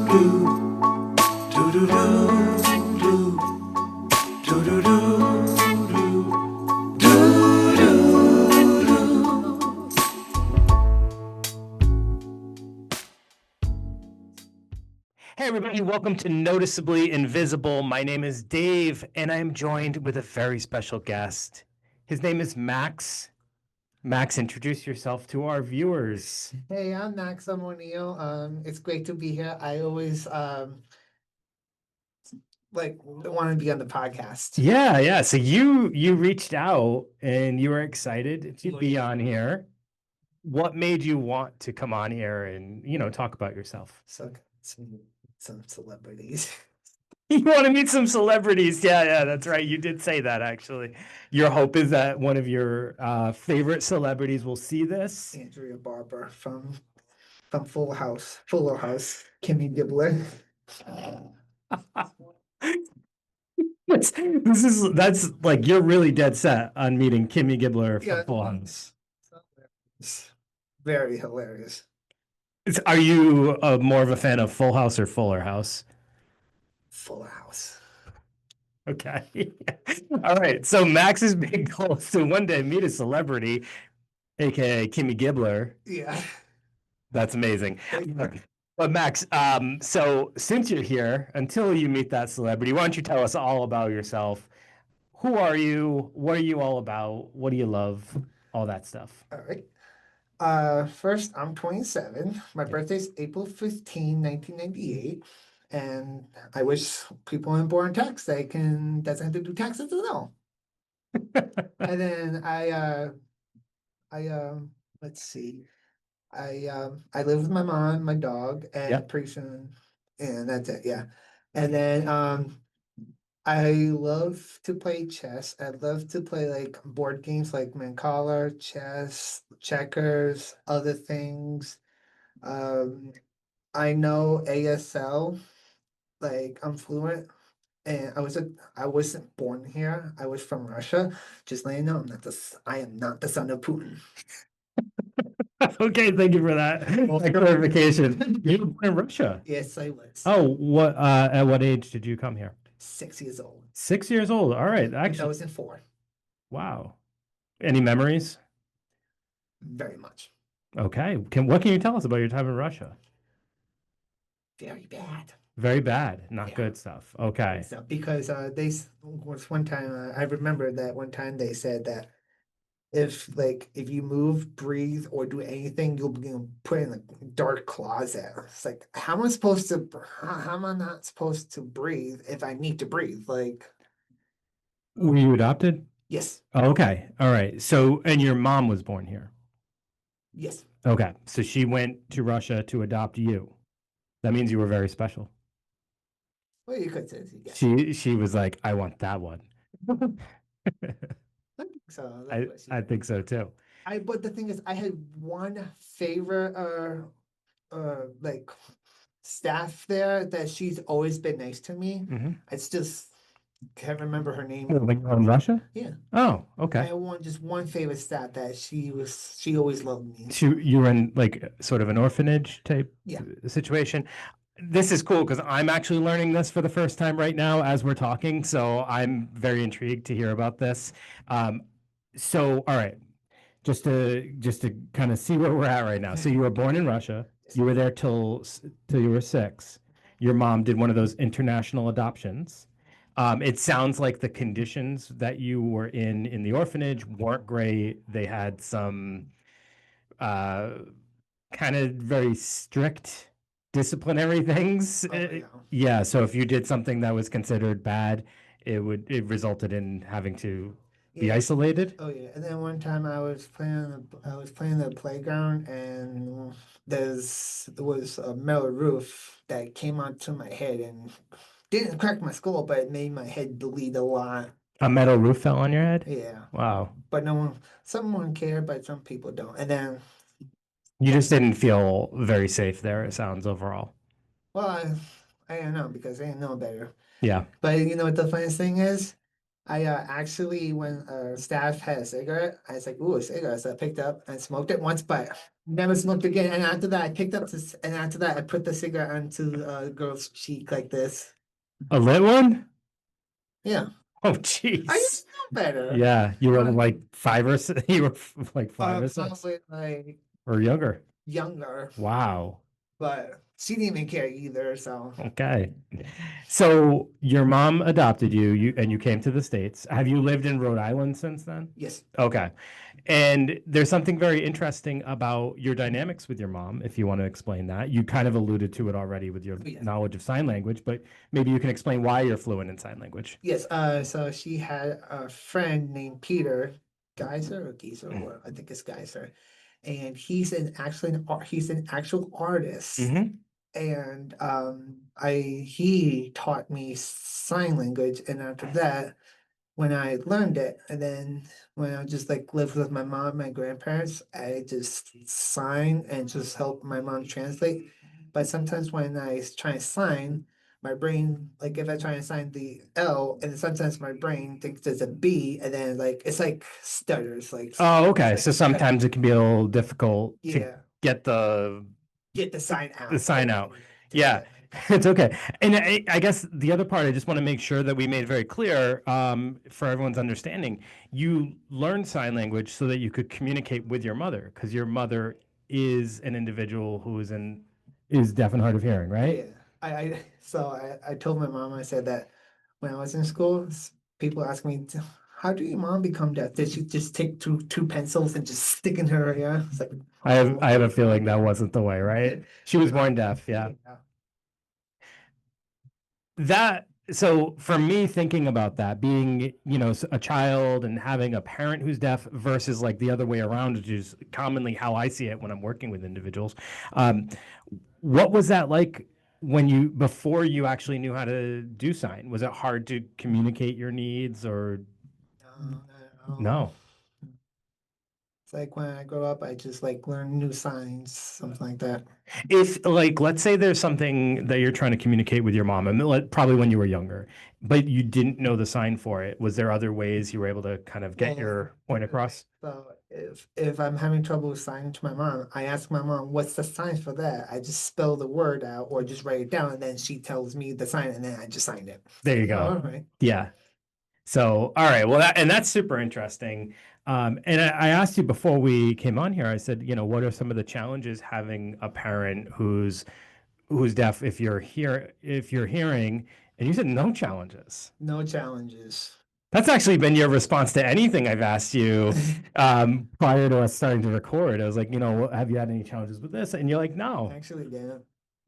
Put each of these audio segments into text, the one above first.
do do do do do do do do do. Hey everybody, welcome to Noticeably Invisible. My name is Dave, and I am joined with a very special guest. His name is Max. Max, introduce yourself to our viewers. Hey, I'm Maxwell O'Neill. It's great to be here. I always want to be on the podcast. Yeah. So you reached out and you were excited to be on here. What made you want to come on here and talk about yourself? So some celebrities. You want to meet some celebrities? Yeah, that's right. You did say that actually. Your hope is that one of your favorite celebrities will see this. Andrea Barber from Fuller House, Kimmy Gibbler. That's like you're really dead set on meeting Kimmy Gibbler from Full House. Very hilarious. Are you more of a fan of Full House or Fuller House? Fuller House. Okay. All right. So Max's big goal is to one day meet a celebrity, aka Kimmy Gibbler. Yeah. That's amazing. But Max, so since you're here, until you meet that celebrity, why don't you tell us all about yourself? Who are you? What are you all about? What do you love? All that stuff. All right. First, I'm 27. My birthday's April 15, 1998. And I wish people in born tax doesn't have to do taxes at all. And then let's see. I live with my mom, my dog, and pretty soon, and that's it, yeah. And then I love to play chess. I love to play like board games like Mancala, chess, checkers, other things. I know ASL, like I'm fluent. And I wasn't born here. I was from Russia. Just letting you know, I am not the son of Putin. Okay, thank you for that clarification. You were born in Russia. Yes, I was. Oh, what? At what age did you come here? 6 years old. 6 years old. All right, actually. 2004. Wow. Any memories? Very much. Okay. What can you tell us about your time in Russia? Very bad. Very bad, not good stuff. Okay. So, because was one time I remember that one time they said that if you move, breathe, or do anything, you'll be put in a dark closet. It's like, how am I not supposed to breathe if I need to breathe? Like, were you adopted? Yes. Oh, okay. All right. So, and your mom was born here? Yes. Okay. So she went to Russia to adopt you. That means you were very special. Well, you could say yes. She was like, I want that one. So I think so too. But the thing is, I had one favorite like staff there that she's always been nice to me. Mm-hmm. It's just can't remember her name. When you were in Russia? Yeah. Oh, okay. I had just one favorite staff that she always loved me. You were in like sort of an orphanage type situation. This is cool because I'm actually learning this for the first time right now as we're talking. So I'm very intrigued to hear about this. So, all right, just to kind of see where we're at right now. So you were born in Russia. You were there till you were 6. Your mom did one of those international adoptions. It sounds like the conditions that you were in the orphanage weren't great. They had some kind of very strict disciplinary things. Yeah. So if you did something that was considered bad, it resulted in having to be isolated. Oh yeah. And then one time I was playing the playground, and there was a metal roof that came onto my head and didn't crack my skull, but it made my head bleed a lot. A metal roof fell on your head? Yeah. Wow. But someone cared, but some people don't. And then you just didn't feel very safe there, it sounds, overall. Well, I don't know, because I didn't know better. Yeah. But you know what the funniest thing is? I actually, when staff had a cigarette, I was like, "Ooh, a cigarette!" So I picked up and smoked it once, but never smoked again. And after that, I picked up this, and after that, I put the cigarette onto the girl's cheek like this. A lit one? Yeah, Oh, I jeez. used to know better. Yeah, you were Uh, like 5 or 6. You were like 5 or 6 Probably like or younger. younger, Wow. but she didn't even care either. So Okay. So your mom adopted you, and you came to the States. Have you lived in Rhode Island since then? yes, Okay. And there's something very interesting about your dynamics with your mom, if you want to explain that. You kind of alluded to it already with your Yeah. knowledge of sign language, but maybe you can explain why you're fluent in sign language. yes. So she had a friend named Peter Geyser or Geezer, or I think it's Geyser, and he's an actual artist. Mm-hmm. And he taught me sign language, and after that, when I learned it, and then when I just like lived with my mom and my grandparents, I just sign and just help my mom translate. But sometimes when I try and sign, my brain, like if I try and sign the L, and sometimes my brain thinks there's a B, and then like it's like stutters, like Oh, okay. like So sometimes it can be a little difficult to yeah, get the get the sign out. sign out. To Yeah, get it's okay. And I guess the other part, I just want to make sure that we made very clear for everyone's understanding. You learned sign language so that you could communicate with your mother, because your mother is an individual who is deaf and hard of hearing, right? Yeah, I told my mom, I said that when I was in school, people ask me, how do your mom become deaf? Did she just take two pencils and just stick in her ear? It's like, I have a feeling that wasn't the way, right? She was born deaf, yeah. That so for me thinking about that being a child and having a parent who's deaf versus like the other way around, which is commonly how I see it when I'm working with individuals. um, what was that like when you before you actually knew how to do sign? Was it hard to communicate your needs or no. no? It's like when I grow up, I just like learn new signs, something like that. If like let's say there's something that you're trying to communicate with your mom, and probably when you were younger, but you didn't know the sign for it, was there other ways you were able to kind of get Well, your point across? So if I'm having trouble signing to my mom, I ask my mom, what's the sign for that? I just spell the word out or just write it down, and then she tells me the sign, and then I just sign it. There you Oh, go. all right. Yeah. So, all right. Well, that's super interesting. And I asked you before we came on here, I said, what are some of the challenges having a parent who's deaf if you're hearing, and you said no challenges. No challenges. That's actually been your response to anything I've asked you prior to us starting to record. I was like, have you had any challenges with this? And you're like, no. Actually, yeah.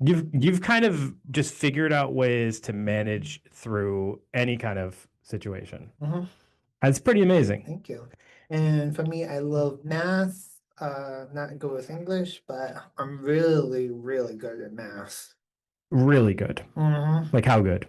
You've kind of just figured out ways to manage through any kind of situation. Mhm. That's pretty amazing. Thank you. And for me, I love math. Not good with English, but I'm really, really good at math. Really good. Mhm. Like how good?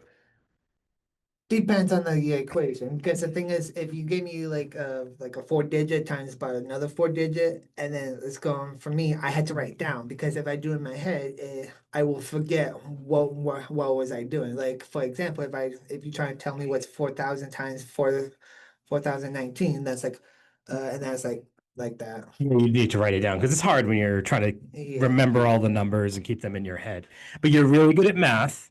Depends on the equation, because the thing is, if you give me like a 4 digit times by another 4 digit, and then it's going for me, I had to write it down, because if I do it in my head, I will forget what was I doing. Like for example, if you try to tell me what's 4,000 times 4,019, that's like, and that's like that. Yeah, you need to write it down because it's hard when you're trying to Yeah. remember all the numbers and keep them in your head. But you're really good at math.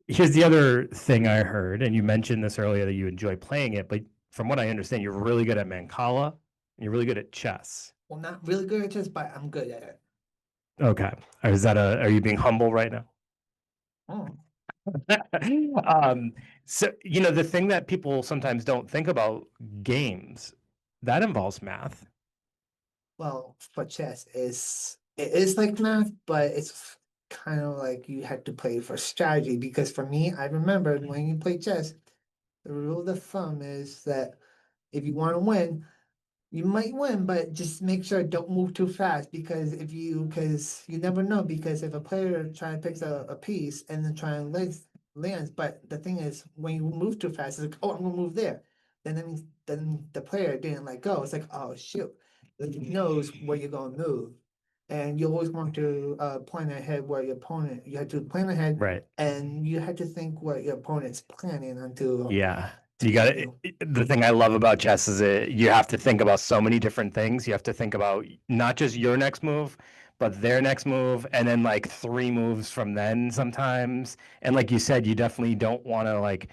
Here's the other thing I heard, and you mentioned this earlier that you enjoy playing it, but from what I understand, you're really good at Mancala and you're really good at chess. Well, not really good at chess, but I'm good at it. Okay. Are you being humble right now? Oh. So, the thing that people sometimes don't think about games, that involves math. Well, for chess it is like math, but it's kind of like you had to play for strategy, because for me, I remember when you play chess, the rule of thumb is that if you want to win, you might win, but just make sure don't move too fast, because you never know, because if a player try and picks a piece and then try and lands, but the thing is when you move too fast, it's like, oh, I'm gonna move there. Then that means then the player didn't let go. It's like, oh shoot. He knows where you're gonna move. And you always want to plan ahead where your opponent, you have to plan ahead, Right. and you have to think what your opponent's planning until Yeah. You got it. The thing I love about chess is you have to think about so many different things. You have to think about not just your next move, but their next move, and then like 3 moves from then sometimes. And like you said, you definitely don't want to like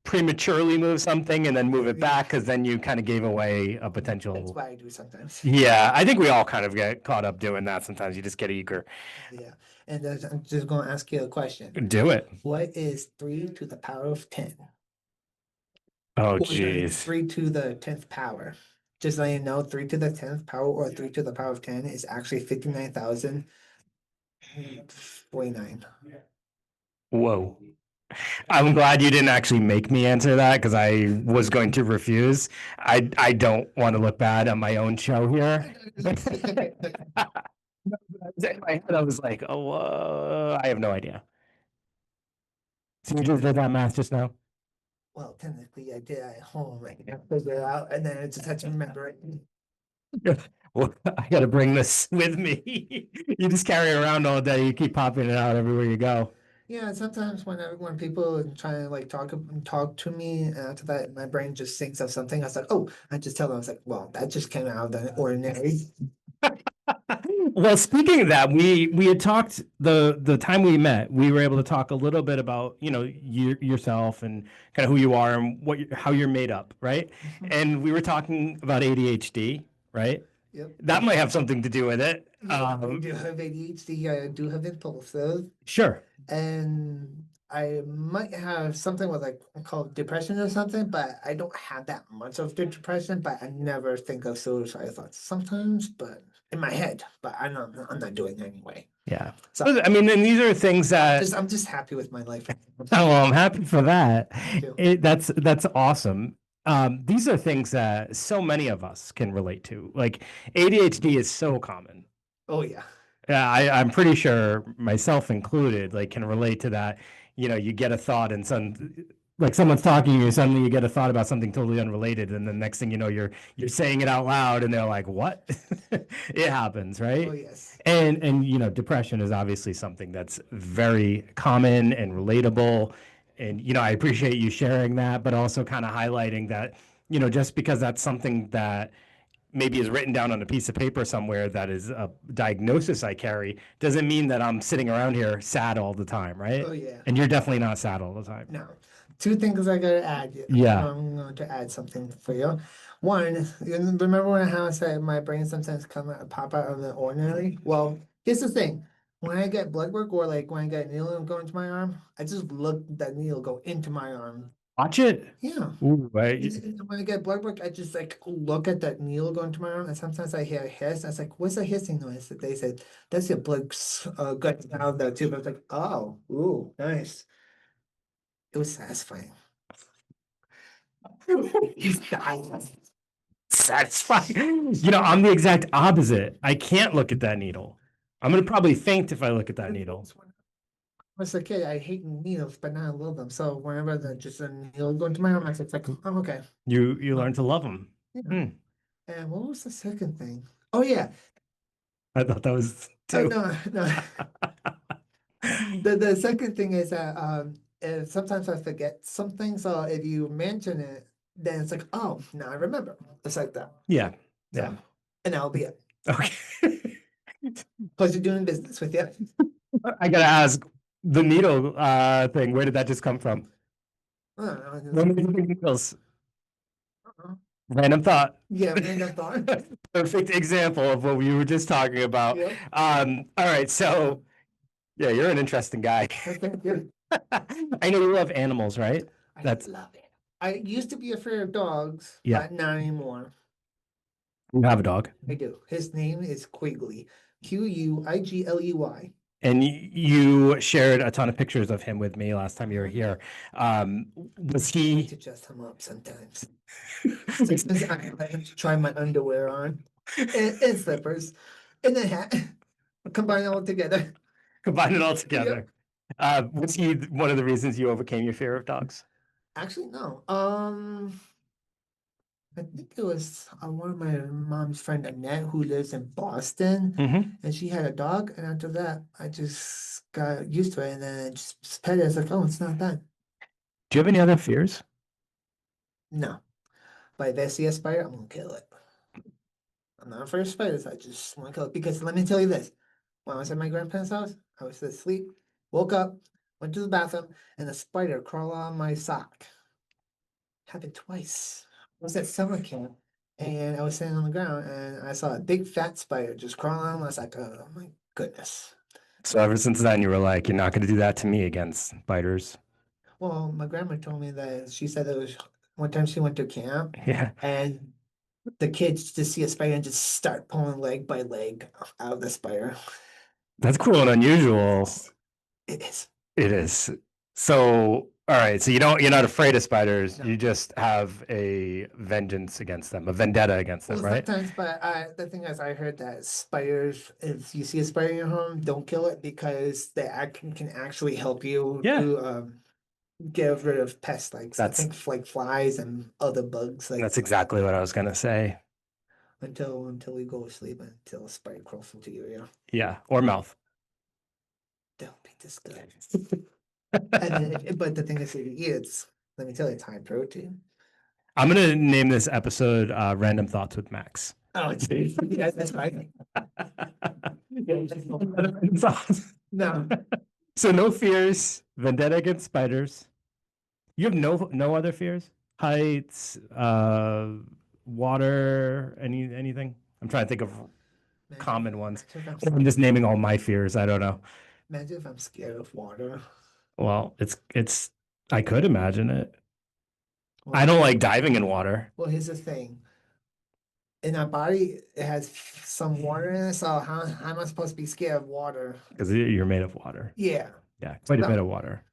prematurely move something and then move it back because then you kind of gave away a That's potential. why I do sometimes. Yeah, I think we all kind of get caught up doing that. Sometimes you just get eager. Yeah. And I'm just going to ask you a question. Do it. What is 3 to the power of 10? Oh, Or geez. 3 to the 10th power. Just letting you know, 3 to the 10th power or 3 to the power of 10 is actually 59,049. Whoa. I'm glad you didn't actually make me answer that because I was going to refuse. I don't want to look bad on my own show here. In my head, I was like, oh, I have no idea. So you just did that math just now? Well, technically, I did at home. I can figure it out, and then I just had to remember it. Well, I got to bring this with me. You just carry it around all day. You keep popping it out everywhere you go. Yeah, sometimes when people try to like talk to me, and after that, my brain just thinks of something. I was like, oh, I just tell them, I was like, well, that just came out of the ordinary. Well, speaking of that, we had talked the time we met. We were able to talk a little bit about yourself and kind of who you are and how you're made up, right? And we were talking about ADHD, right? Yep. That might have something to do with it. I do have ADHD. I do have impulsive, Sure. and I might have something with like called depression or something, but I don't have that much of the depression. But I never think of suicide thoughts sometimes, but in my head. But I'm not doing it anyway. Yeah. So I mean, and these are things that I'm just happy with my life. oh, well, I'm happy for that. you. That's awesome. These are things that so many of us can relate to. Like ADHD is so common. Oh yeah. Yeah, I'm pretty sure myself included, like can relate to that. You get a thought and like someone's talking to you, suddenly you get a thought about something totally unrelated, and the next thing you know, you're saying it out loud, and they're like, "What?" It happens, right? Oh yes. And depression is obviously something that's very common and relatable. And I appreciate you sharing that, but also kind of highlighting that, just because that's something that maybe is written down on a piece of paper somewhere that is a diagnosis I carry, doesn't mean that I'm sitting around here sad all the time, right? Oh yeah. And you're definitely not sad all the time. No. 2 things I gotta add. Yeah. I'm going to add something for you. One, you remember when I said my brain sometimes pop out of the ordinary? Well, here's the thing. When I get blood work or like when I get a needle go into my arm, I just look that needle go into my arm. Watch it. Yeah. Ooh, right. When I get blood work, I just like look at that needle going to my arm, and sometimes I hear a hiss. I was like, "What's a hissing noise?" That they said, "That's your blood going down the tube." I was like, "Oh, ooh, nice." It was satisfying. He's dying. Satisfying. I'm the exact opposite. I can't look at that needle. I'm gonna probably faint if I look at that needle. I was a kid, I hate needles, but now I love them. So whenever just a needle go into my arm, it's like, oh, okay. You learn to love them. Yeah. And what was the second thing? Oh yeah. I thought that was Oh two. no, no. The second thing is that sometimes I forget something. So if you mention it, then it's like, oh, now I remember. It's like that. Yeah. So, Yeah. and that'll be it. Okay. Pleasure doing business with you. I gotta ask, the needle thing, where did that just come from? I don't know. What made you think needles? Uh-uh. Random thought. Yeah, random thought. Perfect example of what we were just talking about. Yep. All right, so yeah, you're an interesting guy. Thank you. I know you love animals, right? I That's love it. I used to be afraid of dogs, Yeah. but not anymore. You have a dog. I do. His name is Quigley. Quigley. And you shared a ton of pictures of him with me last time you were here. Was I he? to dress him up sometimes. Sometimes I let him try my underwear on and slippers and a hat. Combine it all together. Combine it all together. Was he one of the reasons you overcame your fear of dogs? Actually, no. I think it was one of my mom's friend Annette who lives in Boston, and she had a dog. And after that, I just got used to it, and then I just pet it. It's like, oh, it's not bad. Do you have any other fears? No. But if I see a spider, I'm gonna kill it. I'm not afraid of spiders. I just want to kill it because let me tell you this: when I was at my grandparents' house, I was asleep, woke up, went to the bathroom, and a spider crawled on my sock. Happened twice. I was at summer camp, and I was sitting on the ground, and I saw a big fat spider just crawling on my sock. Oh my goodness! So ever since then, you were like, you're not going to do that to me against spiders. Well, my grandma told me that she said it was one time she went to camp, Yeah, and the kids just see a spider and just start pulling leg by leg out of the spider. that's cool and unusual. It is. It is. So, all right. So you're not afraid of spiders. No. You just have a vengeance against them, a vendetta against them, Well, right? sometimes, but the thing is, I heard that spiders, if you see a spider in your home, don't kill it because can actually help you Yeah. to get rid of pests like I That's think like flies and other bugs like that's exactly what I was gonna say. until we go to sleep until a spider crawls into your ear. Yeah, or mouth. Don't be disgusting. And then, but the thing is, if you eat it, let me tell you, it's high protein. I'm gonna name this episode "Random Thoughts with Max." Oh, geez. Yeah, that's right. No, So no fears, vendetta against spiders. You have no other fears? Heights, water, anything? I'm trying to think of common ones. I'm just naming all my fears. I don't know. Imagine if I'm scared of water. Well, it's I could imagine it. Well, I don't like diving in water well, here's the thing. In our body, it has some water in it, so how am I supposed to be scared of water? because you're made of water. Yeah. Yeah, quite a No. bit of water.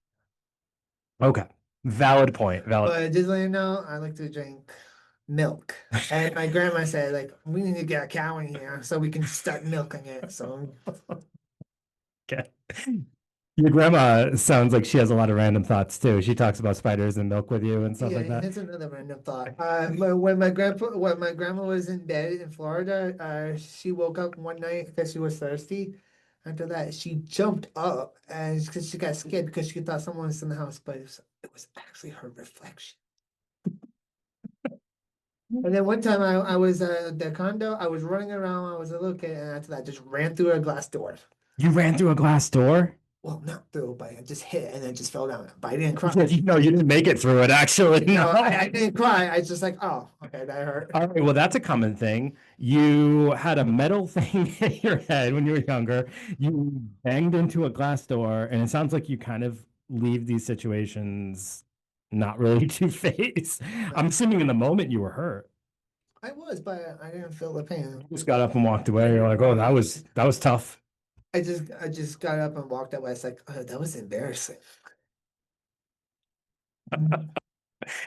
Okay. Valid point. Valid. But just let you know, I like to drink milk. And my grandma said, like, we need to get a cow in here so we can start milking it. So Okay. Your grandma sounds like she has a lot of random thoughts too. She talks about spiders and milk with you and stuff yeah, like that. here's another random thought. When my grandma was in bed in Florida, she woke up one night because she was thirsty. After that, she jumped up and because she got scared because she thought someone was in the house, but it was actually her reflection. And then one time I was at the condo, I was running around, I was a little kid, and after that, I just ran through a glass door. You ran through a glass door? Well, not through, but I just hit it and then just fell down. But I didn't cry. No, you didn't make it through it, actually. No, No. I didn't cry. I was just like, oh, okay, that hurt. All right, well, that's a common thing. You had a metal thing in your head when you were younger. You banged into a glass door, and it sounds like you kind of leave these situations not really two-faced. I'm assuming in the moment you were hurt. I was, but I didn't feel the pain. You just got up and walked away. You're like, oh, that was tough. I just got up and walked away. It's like, oh, that was embarrassing.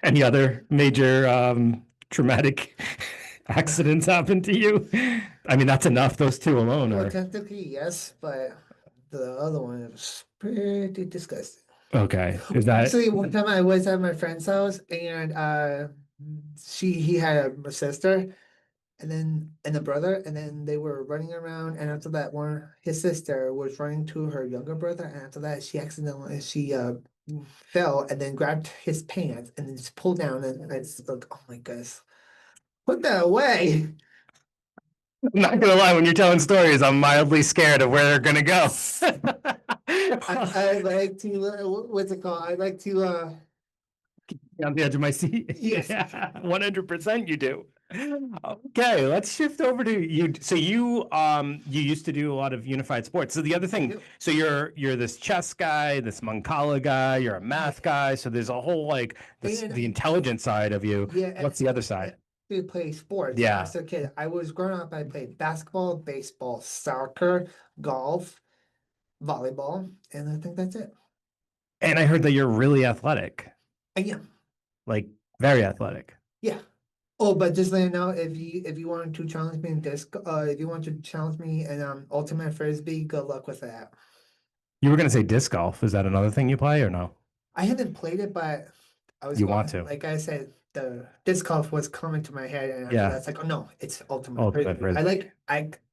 Any other major traumatic accidents happen to you? I mean, that's enough. Those two alone Well, are technically, yes, but the other one was pretty disgusting. okay. Is that Actually, one time I was at my friend's house and he had a sister and a brother, and then they were running around, and after that his sister was running to her younger brother, and after that she fell and then grabbed his pants and then just pulled down and I just like, oh my goodness. Put that away. I'm not gonna lie, when you're telling stories, I'm mildly scared of where they're gonna go. I like to what's it called? I like to On the edge of my seat. Yes. Yeah, 100% you do. Okay, let's shift over to you. So you used to do a lot of unified sports. So the other thing, Yep. so you're this chess guy, this Mancala guy, you're a math guy. So there's a whole like And- the intelligent side of you. yeah. What's the other side? To play sports. Yeah. As a kid, I was growing up. I played basketball, baseball, soccer, golf, volleyball, and I think that's it. And I heard that you're really athletic, And yeah, like very athletic. yeah. Oh, but just let you know, if you want to challenge me in if you want to challenge me in ultimate frisbee, good luck with that. You were gonna say disc golf. Is that another thing you play or no? I haven't played it, but I was You want to. Like I said, the disc golf was coming to my head, and after Yeah. that's like, oh no, it's ultimate Ultimate frisbee. Frisbee.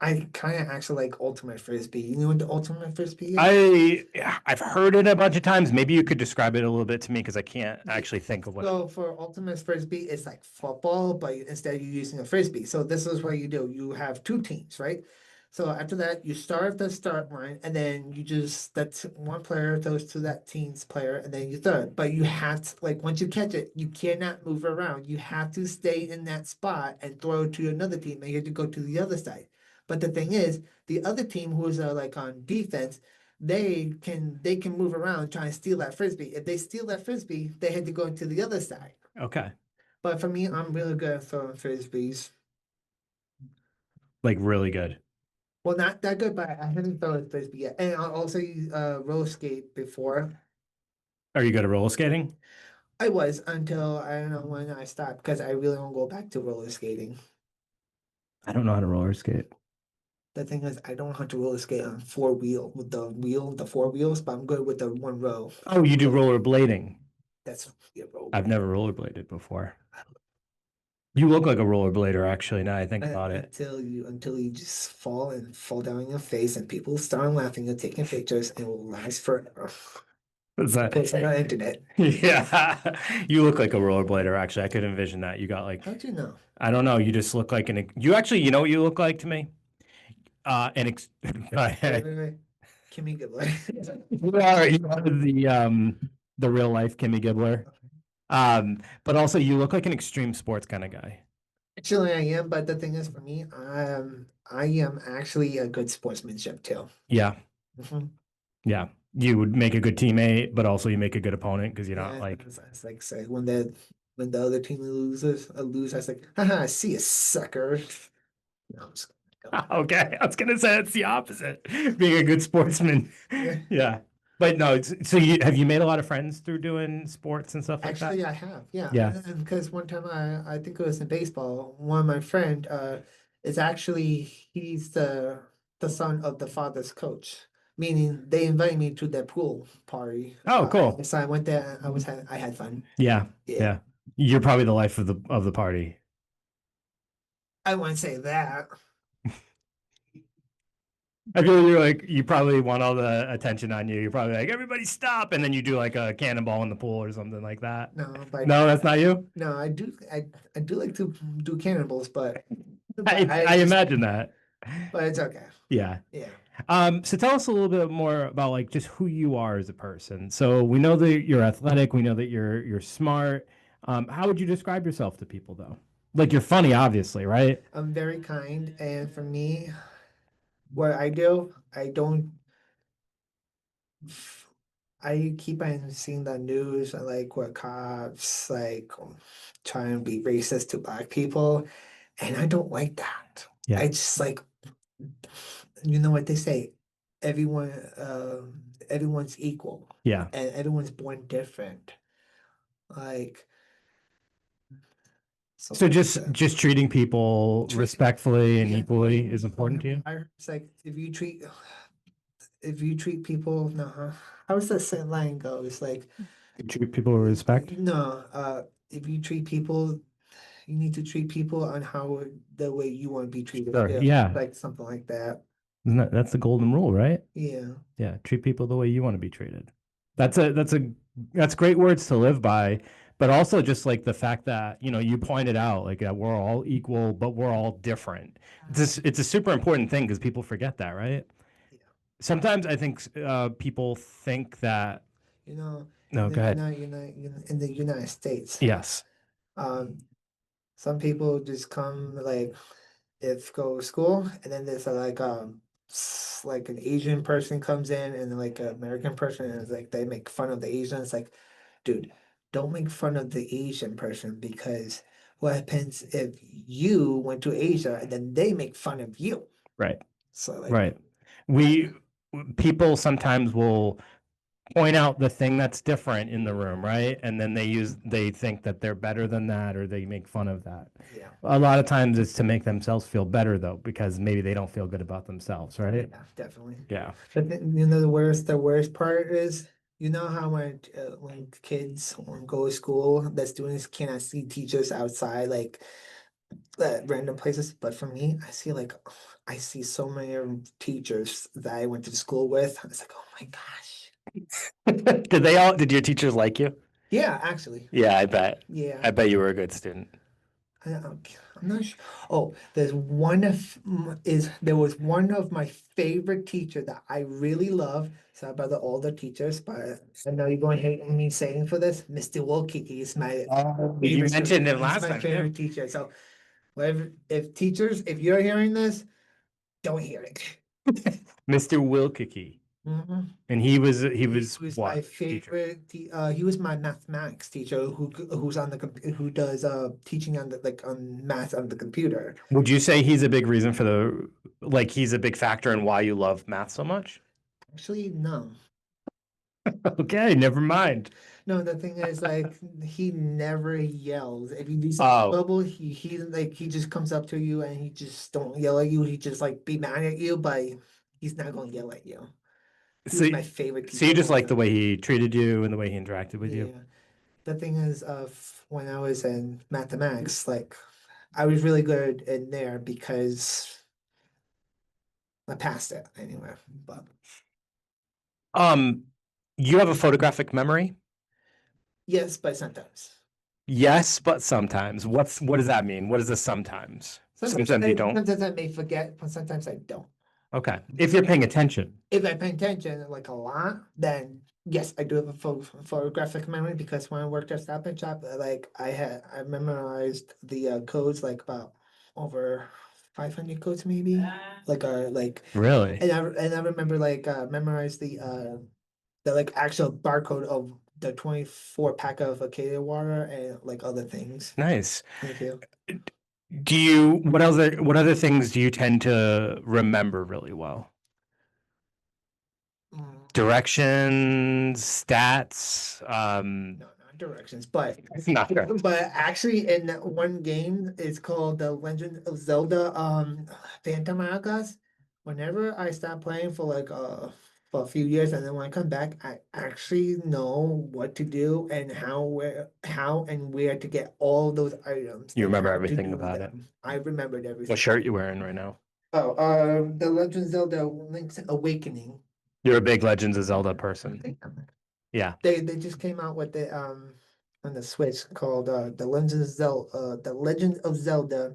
I kind of actually like ultimate frisbee. You know what the ultimate frisbee is? I've heard it a bunch of times. Maybe you could describe it a little bit to me because I can't actually think of what. So for ultimate frisbee, it's like football, but instead you're using a frisbee. So this is what you do. You have two teams, right? So after that, you start at the start line, and then you just that's one player throws to that team's player, and then you throw it. But you have to like once you catch it, you cannot move around. You have to stay in that spot and throw it to another team, and you have to go to the other side. But the thing is, the other team who's like on defense, they can move around trying to steal that frisbee. If they steal that frisbee, they had to go to the other side. Okay. But for me, I'm really good at throwing frisbees. Like really good. Well, not that good, but I haven't thrown a frisbee yet. And I also use roller skate before. Are you good at roller skating? I was until I don't know when I stopped because I really want to go back to roller skating. I don't know how to roller skate. The thing is, I don't know how to roller skate on four wheel with the four wheels, but I'm good with the one row. Oh, you do rollerblading. That's roll. I've never rollerbladed before. You look like a rollerblader, actually, now I think about it. Until you just fall down on your face and people start laughing and taking pictures and it will last forever. Is that? Post it on the internet. Yeah. You look like a rollerblader, actually. I could envision that. You got like, How'd you know? I don't know, you just look like you actually, you know what you look like to me? Go ahead. Wait. Kimmy Gibbler. You are the real life Kimmy Gibbler. But also you look like an extreme sports kind of guy. Actually, I am, but the thing is, for me, I am actually a good sportsmanship too. Yeah. Mhm. Yeah. You would make a good teammate, but also you make a good opponent because you're not Yeah, like, it's like say when the other team loses, I lose. I was like, haha, I see a sucker. No, I'm just okay, I was gonna say it's the opposite. Being a good sportsman. Yeah. Yeah. But no, so have you made a lot of friends through doing sports and stuff like Actually, that? I have, yeah. Yeah. And because one time I think it was in baseball, one of my friend is actually he's the son of the father's coach. Meaning they invited me to their pool party. Oh, cool. So I went there. I had fun. Yeah. Yeah. Yeah. You're probably the life of the party. I wouldn't say that. I feel like you're like you probably want all the attention on you. You're probably like, everybody stop, and then you do like a cannonball in the pool or something like that. No, but No, that's not you. no, I do like to do cannibals, but I imagine that. but it's okay. Yeah. Yeah. So tell us a little bit more about like just who you are as a person. So we know that you're athletic. We know that you're smart. How would you describe yourself to people though? Like you're funny, obviously, right? I'm very kind, and for me, what I do, I keep on seeing the news and like where cops like trying to be racist to black people, and I don't like that. Yeah. I just like, you know what they say, everyone, everyone's equal. Yeah. And everyone's born different. Like, So just treating people respectfully and yeah. equally is important to you? I heard it's like if you treat people, no, how does that same line go? It's like Treat people with respect? no, if you treat people, you need to treat people on how the way you want to be treated. Sure, too. yeah. Like something like that. That's the golden rule, right? Yeah. Yeah, treat people the way you want to be treated. That's great words to live by, but also just like the fact that, you know, you pointed out like that we're all equal, but we're all different. It's a super important thing because people forget that, right? Yeah. Sometimes I think people think that. You know, No, go ahead. in the United States, Yes. some people just come like if go to school and then there's like an Asian person comes in and like an American person and it's like they make fun of the Asians. Like, dude, don't make fun of the Asian person because what happens if you went to Asia and then they make fun of you? Right. So like, Right. People sometimes will point out the thing that's different in the room, right? And then they think that they're better than that or they make fun of that. yeah, A lot of times it's to make themselves feel better though, because maybe they don't feel good about themselves, right? yeah, definitely. Yeah. But then, you know, the worst part is You know how when kids go to school, the students cannot see teachers outside, like at random places. But for me, I see like I see so many teachers that I went to school with. It's like, oh my gosh. Did your teachers like you? Yeah, actually. Yeah, I bet. Yeah. I bet you were a good student. I'm not sure. Oh, there's one of there was one of my favorite teacher that I really love. Sorry about the older teachers, but I know you're going to hate me saying for this. Mr. Wilkie is my You favorite. mentioned him He's last my time, favorite too. teacher. So, if teachers, if you're hearing this, don't hear it. Mr. Wilkicki. Mhm. And he was He was my what teacher? favorite. He was my mathematics teacher who's on the who does teaching on the like on math on the computer. Would you say he's a big reason for he's a big factor in why you love math so much? Actually, no. Okay, never mind. No, the thing is, like, he never yells. If you do something Oh, verbal, he just comes up to you and he just don't yell at you. He just like be mad at you, but he's not gonna yell at you. He so was my favorite so teacher you of just all like the time. way he treated you and the way he interacted with you? Yeah. The thing is, when I was in mathematics, like, I was really good in there because I passed it anyway. But Um, you have a photographic memory? yes, but sometimes. Yes, but sometimes. What does that mean? What is the sometimes? Sometimes you don't. Sometimes I may forget, but sometimes I don't. Okay. If you're paying attention. If I pay attention like a lot, then yes, I do have a photographic memory because when I worked at Stop and Shop, like I memorized the codes like about over 500 codes maybe, like Really? and I remember like memorized the like actual barcode of the 24 pack of Acadia water and like other things. Nice. Thank you. What other things do you tend to remember really well? Mm. Directions, stats, No, not directions, but not sure. but actually in that one game it's called The Legend of Zelda Phantom Hourglass. Whenever I stop playing for a few years and then when I come back, I actually know what to do and how and where to get all those items You and remember how to everything do about it. them. I remembered everything. What shirt you wearing right now? Oh, The Legend of Zelda Link's Awakening. You're a big Legends of Zelda I person. think I'm Yeah. they just came out with the on the Switch called The Legend of Zelda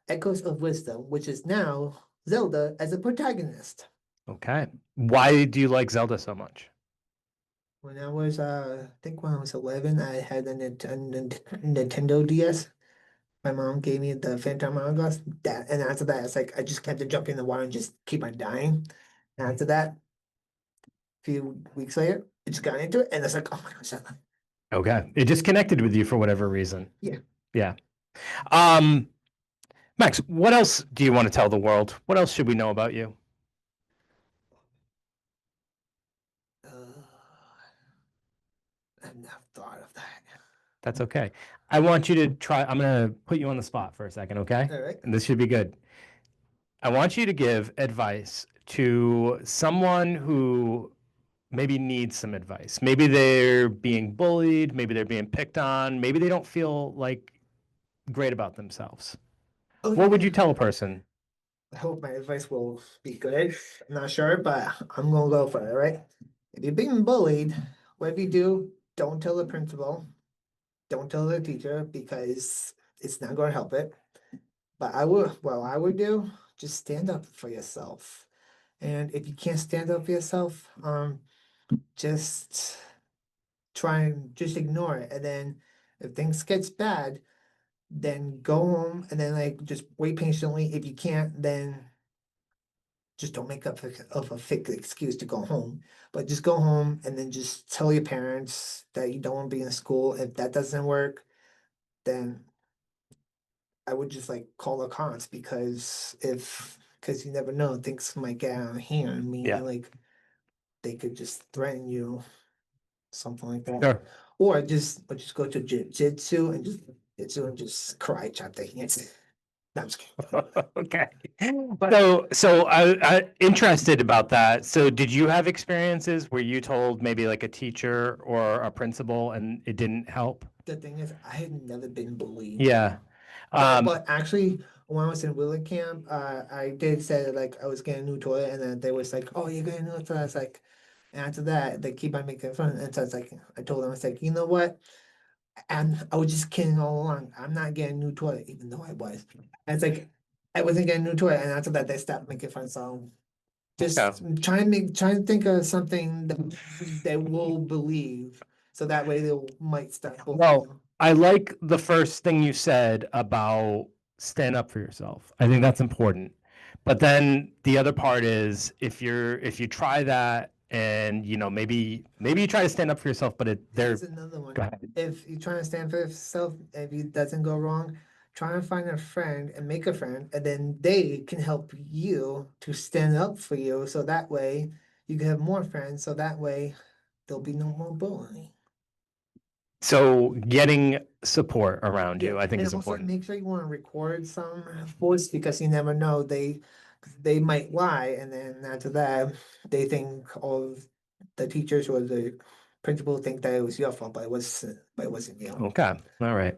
Echoes of Wisdom, which is now Zelda as a protagonist. Okay. Why do you like Zelda so much? When I was I think when I was 11, I had a Nintendo DS. My mom gave me the Phantom Hourglass. That and after that, it's like I just kept jumping in the water and just keep on dying. And after that, a few weeks later, I just got into it, and it's like, oh my gosh, Okay. It just connected with you for whatever reason. yeah. Yeah. Um, Max, what else do you want to tell the world? What else should we know about you? Uh, I've never thought of that. That's okay. I want you to try. I'm going to put you on the spot for a second, okay? All right. And this should be good. I want you to give advice to someone who maybe needs some advice. Maybe they're being bullied, maybe they're being picked on, maybe they don't feel like great about themselves. Oh What would yeah. you tell a person? I hope my advice will be good. I'm not sure, but I'm gonna go for it, right? If you're being bullied, whatever you do, don't tell the principal, don't tell the teacher because it's not gonna help it. But I would do, just stand up for yourself. And if you can't stand up for yourself, just try and just ignore it. And then if things gets bad, then go home and then like just wait patiently. If you can't, then just don't make up of a fake excuse to go home, but just go home and then just tell your parents that you don't want to be in school. If that doesn't work, then I would just like call the cops because you never know, things might get out of hand, Yeah. meaning like they could just threaten you, something like that. Sure. Or just go to jitsu and just cry, chop their hands. No, I'm just kidding. Okay. So I interested about that. So did you have experiences where you told maybe like a teacher or a principal and it didn't help? The thing is, I had never been bullied. Yeah. But actually, when I was in Willet camp, I did say that, like I was getting a new toy, and then they was like, "Oh, you're getting a new toy." I was like, and after that, they keep on making fun, and so I was like, I told them, I was like, you know what? And I was just kidding all along. I'm not getting a new toy, even though I was. And it's like I wasn't getting a new toy, and after that, they stopped making fun. So just try to think of something that they will believe, so that way they might start. Well, I like the first thing you said about stand up for yourself. I think that's important. But then the other part is if you try that and maybe you try to stand up for yourself, but there's another one. Go ahead. If you're trying to stand for yourself, if it doesn't go wrong, try and find a friend and make a friend, and then they can help you to stand up for you. So that way you can have more friends. So that way there'll be no more bullying. So getting support around you, I think, and is also important. make sure you want to record some voice, because you never know, they might lie, and then after that they think all of the teachers or the principal think that it was your fault, but it wasn't you. Okay. All right.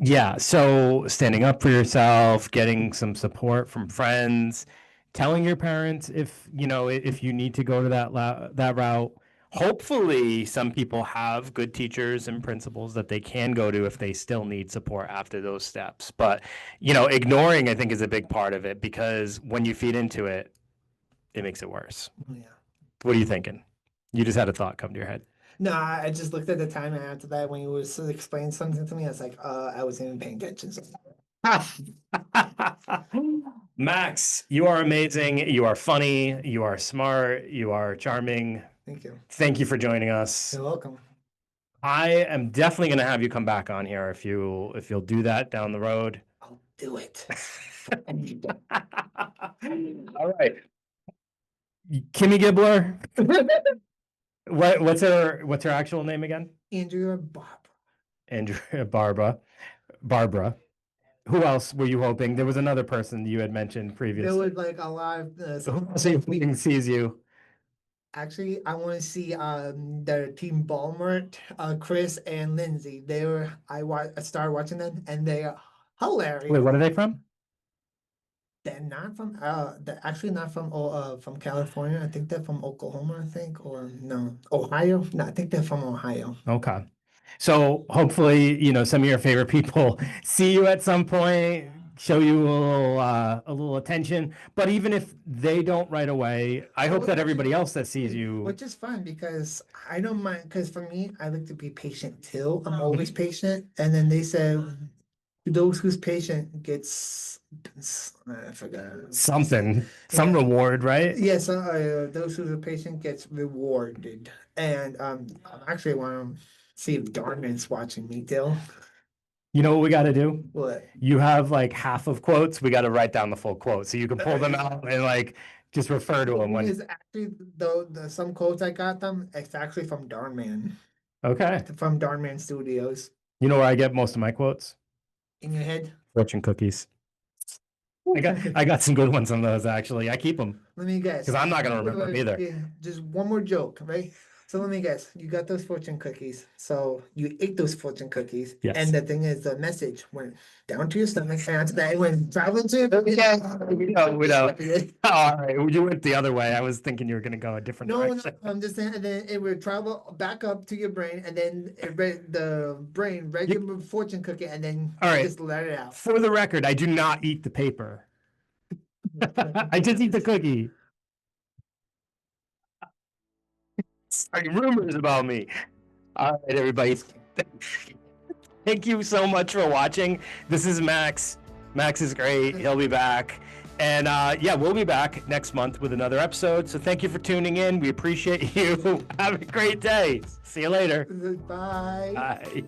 Yeah, so standing up for yourself, getting some support from friends, telling your parents if if you need to go to that route. Hopefully, some people have good teachers and principals that they can go to if they still need support after those steps. But ignoring, I think, is a big part of it, because when you feed into it, it makes it worse. Yeah. What are you thinking? You just had a thought come to your head. No, I just looked at the time, and after that, when you was explaining something to me, I was like, I wasn't even paying attention. Max, you are amazing. You are funny. You are smart. You are charming. Thank you. Thank you for joining us. You're welcome. I am definitely going to have you come back on here if you'll do that down the road. I'll do it. All right. Kimmy Gibbler. What's her actual name again? Andrea Barbara. Andrea Barbara. Who else were you hoping? There was another person you had mentioned previously. There was like a lot of Who else are you hoping sees you? Actually, I want to see the team Balmert, Chris and Lindsay. I started watching them, and they are hilarious. Wait, what are they from? They're not from they're actually not from California. I think they're from Oklahoma, I think, or no, Ohio. No, I think they're from Ohio. Okay. So hopefully, some of your favorite people see you at some point, show you a little attention. But even if they don't right away, I hope that everybody else that sees you. Which is fine, because I don't mind, because for me, I like to be patient too. I'm always patient. And then they said, those who's patient gets, I forgot. Some Yeah. reward, right? Yes, those who are patient gets rewarded. And I actually want to see if Darman's watching me still. You know what we got to do? What? You have like half of quotes. We got to write down the full quote so you can pull them out and like just refer to them when. Is actually the some quotes I got them. It's actually from Darman. Okay. From Darman Studios. You know where I get most of my quotes? In your head? Fortune cookies. I got some good ones on those, actually. I keep them. Let me guess. Because I'm not going to remember them either. Yeah, just one more joke, right? So let me guess. You got those fortune cookies. So you ate those fortune cookies. Yes. And the thing is, the message went down to your stomach, and after that, it went traveling to your. We know. All right. You went the other way. I was thinking you were going to go a different direction. No, I'm just saying, and then it would travel back up to your brain, and then the brain read your fortune cookie, and then all right, just let it out. For the record, I do not eat the paper. I just eat the cookie. Starting rumors about me. All right, everybody. Thank you so much for watching. This is Max. Max is great. He'll be back. And yeah, we'll be back next month with another episode. So thank you for tuning in. We appreciate you. Have a great day. See you later. Bye. Bye.